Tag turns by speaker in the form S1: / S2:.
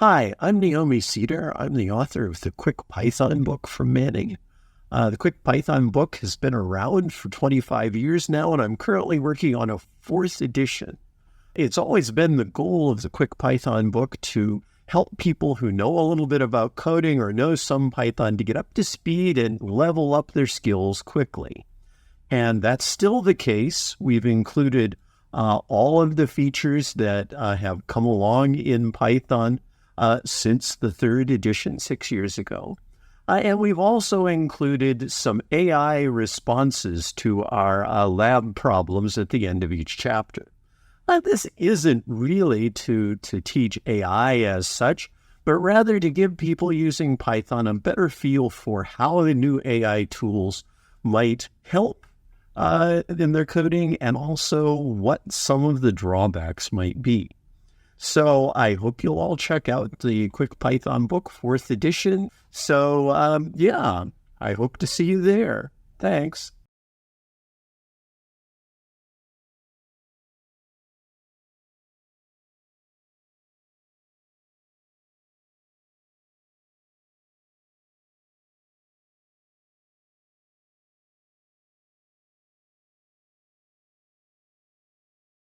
S1: Hi, I'm Naomi Ceder. I'm the author of the Quick Python book from Manning. The Quick Python book has been around for 25 years now, and I'm currently working on a fourth edition. It's always been the goal of the Quick Python book to help people who know a little bit about coding or know some Python to get up to speed and level up their skills quickly. And that's still the case. We've included all of the features that have come along in Python since the third edition 6 years ago. And we've also included some AI responses to our lab problems at the end of each chapter. This isn't really to teach AI as such, but rather to give people using Python a better feel for how the new AI tools might help in their coding and also what some of the drawbacks might be. So I hope you'll all check out the Quick Python book, 4th edition. So I hope to see you there. Thanks.